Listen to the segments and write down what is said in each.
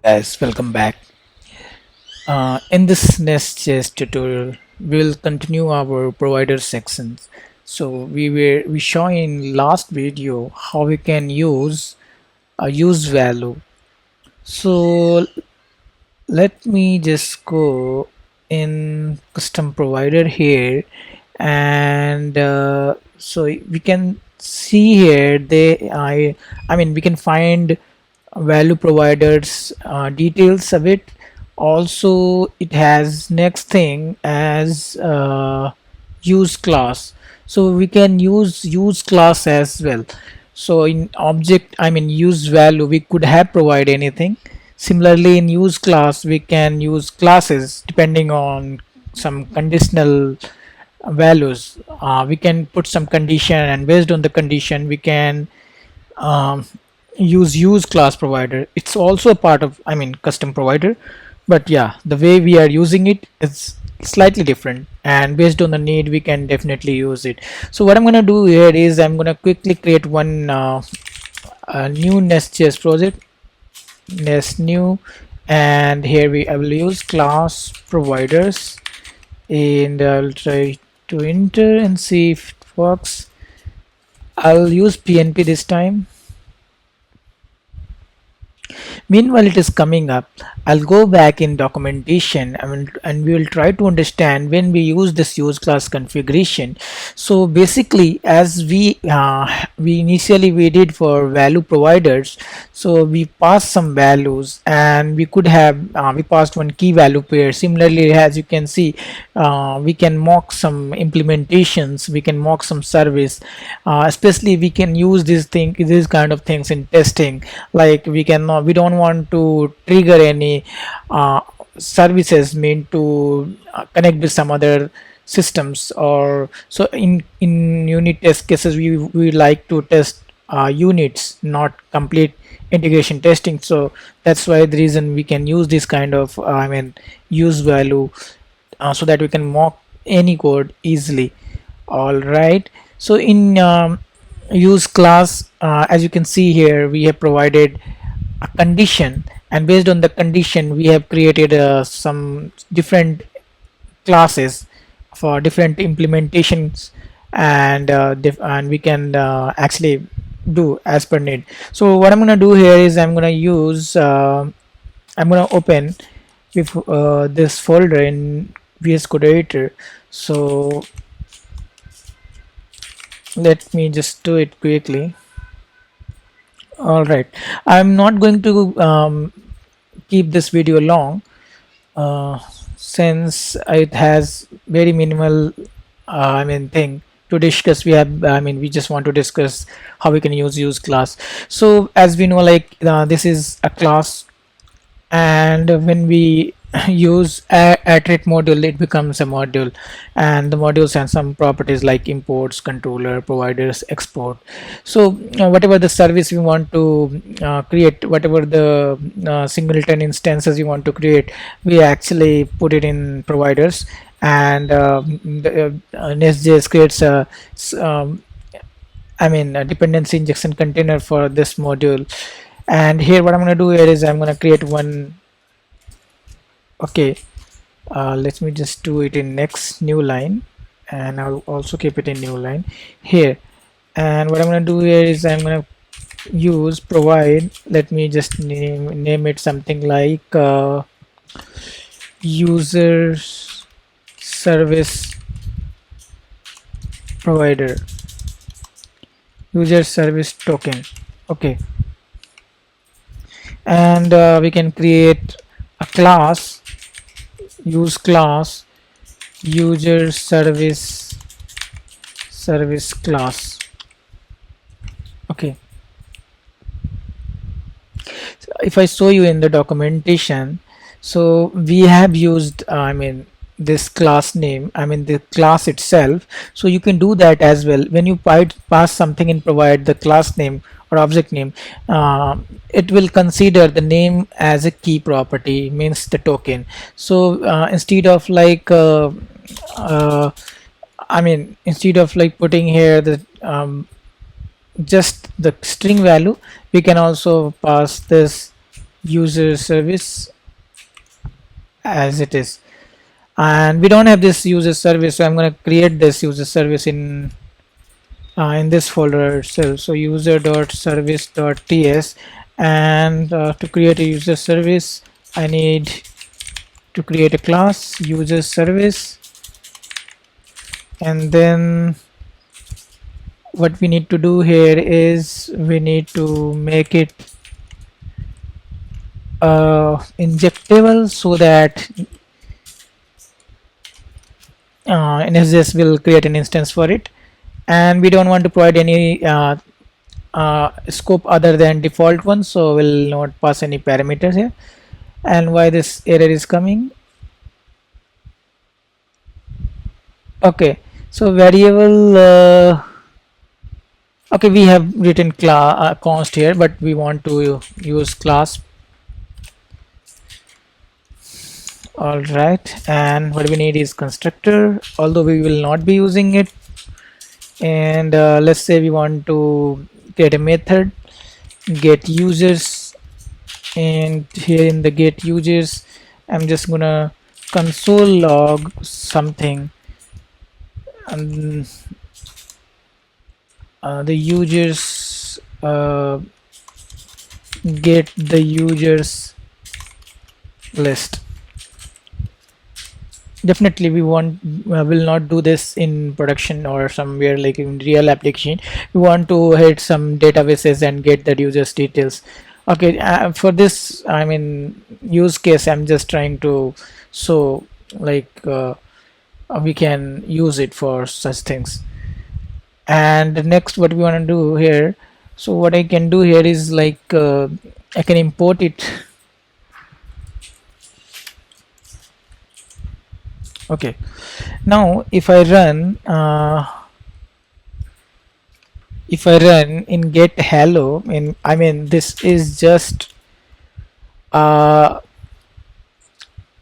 Guys, welcome back. In this NestJS tutorial, we will continue our provider sections. So we saw in last video how we can use a use value. So let me just go in custom provider here, and so we can see here we can find value providers details of it. Also it has next thing as use class, so we can use class as well. So in object use value we could have provide anything. Similarly in use class we can use classes depending on some conditional values. We can put some condition, and based on the condition we can um, use class provider. It's also a part of custom provider, but yeah, the way we are using it is slightly different, and based on the need we can definitely use it. So what I'm going to do here is I'm going to quickly create one a new nestjs project, nest new, and here I will use class providers, and I'll try to enter and see if it works. I'll use pnp this time. Meanwhile it is coming up, I'll go back in documentation and we will try to understand when we use this use class configuration. So basically, as we initially we did for value providers, so we passed some values, and we could have we passed one key value pair. Similarly, as you can see, we can mock some implementations, we can mock some service, especially we can use these kind of things in testing. Like we don't want to trigger any services meant to connect with some other systems, or so in unit test cases we like to test units, not complete integration testing. So that's why the reason we can use this kind of use value, so that we can mock any code easily. All right, so in use class, as you can see here, we have provided a condition, and based on the condition we have created some different classes for different implementations, and we can actually do as per need. So what I'm going to do here is I'm going to use I'm going to open with this folder in VS Code editor. So let me just do it quickly. All right, I'm not going to keep this video long, since it has very minimal thing to discuss. We just want to discuss how we can use class. So as we know, like this is a class, and when we use iterate module, it becomes a module, and the modules have some properties like imports, controller, providers, export. So whatever the service we want to create, whatever the singleton instances you want to create, we actually put it in providers, and nestjs creates a dependency injection container for this module. And here what I'm going to do here is I'm going to create one. Okay, let me just do it in next new line, and I'll also keep it in new line here. And what I'm going to do here is I'm going to use provide. Let me just name it something like user service provider, user service token. Okay, and we can create a class, use class user service class. Okay, so if I show you in the documentation, so we have used this class name, the class itself. So you can do that as well. When you pass something and provide the class name or object name, it will consider the name as a key property, means the token. So instead of like instead of like putting here the just the string value, we can also pass this user service as it is, and we don't have this user service, so I'm going to create this user service in this folder itself. So user.service.ts, and to create a user service I need to create a class user service, and then what we need to do here is we need to make it injectable so that NestJS will create an instance for it, and we don't want to provide any scope other than default one, so we'll not pass any parameters here. And why this error is coming? Okay, so variable okay, we have written const here, but we want to use class. All right, and what we need is constructor, although we will not be using it. And let's say we want to get a method get users, and here in the get users I'm just gonna console log something, and the users get the users list. Definitely we want will not do this in production or somewhere like in real application. We want to hit some databases and get the users details. Okay, for this I mean use case I'm just trying to show like we can use it for such things. And next what we want to do here, so what I can do here is like I can import it. Okay, now if I run in get hello, in I mean this is just root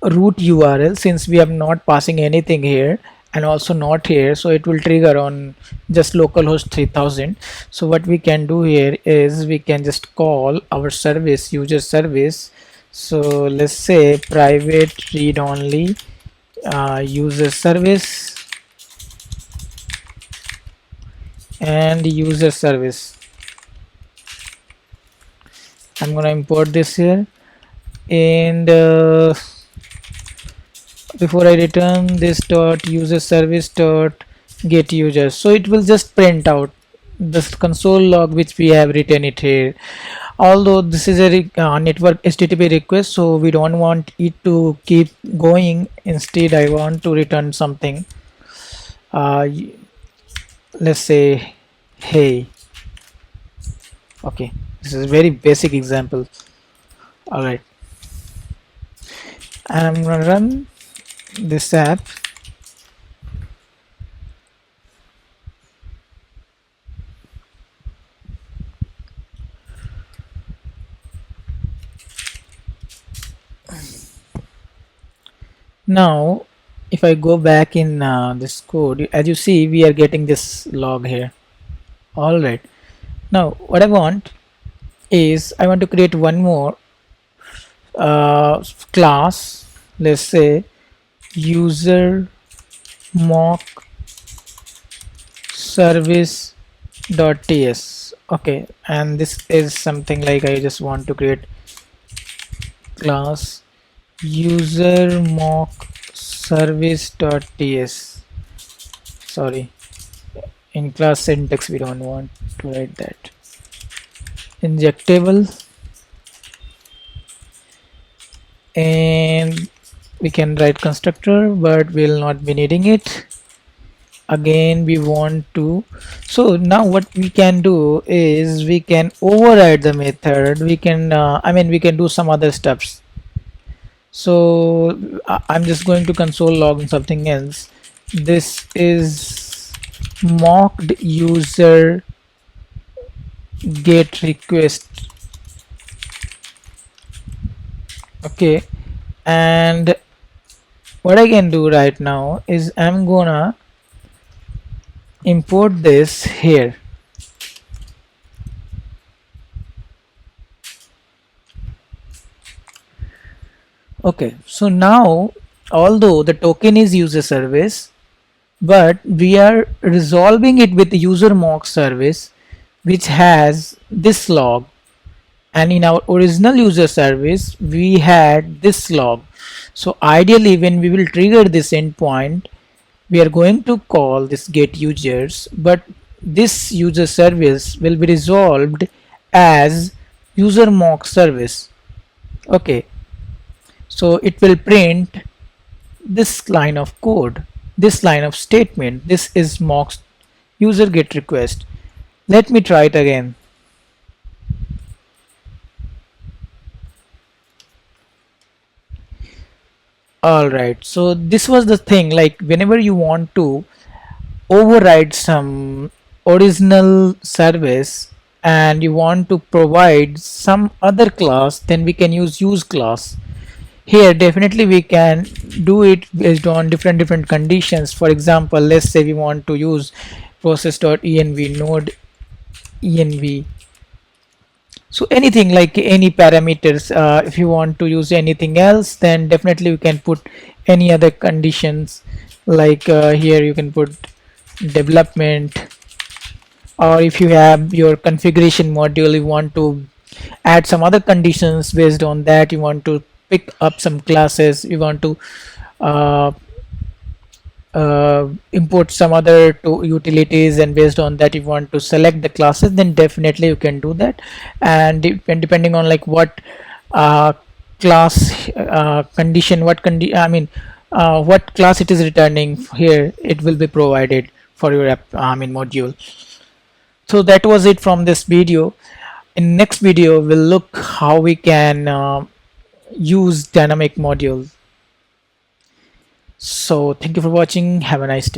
URL, since we are not passing anything here and also not here, so it will trigger on just localhost 3000. So what we can do here is we can just call our service user service. So let's say private read only user service and user service. I'm gonna import this here, and before I return this dot user service dot get users, so it will just print out this console log which we have written it here. Although this is a network HTTP request, so we don't want it to keep going. Instead I want to return something, let's say hey. Okay, this is a very basic example. All right, and I'm gonna run this app. Now if I go back in this code, as you see we are getting this log here. All right, now what I want is I want to create one more class. Let's say user mock service dot ts. Okay, and this is something like I just want to create class user mock service dot ts. Sorry, in class syntax we don't want to write that. Injectable, and we can write constructor, but we'll not be needing it. Again we want to, so now what we can do is we can override the method. We can I mean we can do some other steps. So I'm just going to console log something else. This is mocked user get request. Okay, and what I can do right now is I'm gonna import this here. Okay, so now although the token is user service, but we are resolving it with the user mock service which has this log, and in our original user service we had this log. So ideally when we will trigger this endpoint, we are going to call this get users, but this user service will be resolved as user mock service. Okay, so it will print this line of code, this line of statement. This is mock user get request. Let me try it again. Alright, so this was the thing, like whenever you want to override some original service and you want to provide some other class, then we can use class. Here definitely we can do it based on different conditions. For example, let's say we want to use process.env node env, so anything like any parameters. If you want to use anything else, then definitely you can put any other conditions, like here you can put development, or if you have your configuration module, you want to add some other conditions. Based on that, you want to pick up some classes, you want to uh, import some other utilities, and based on that you want to select the classes, then definitely you can do that. And depending on like what class condition, what class it is returning, here it will be provided for your app, module. So that was it from this video. In next video we'll look how we can use dynamic module. So thank you for watching, have a nice day.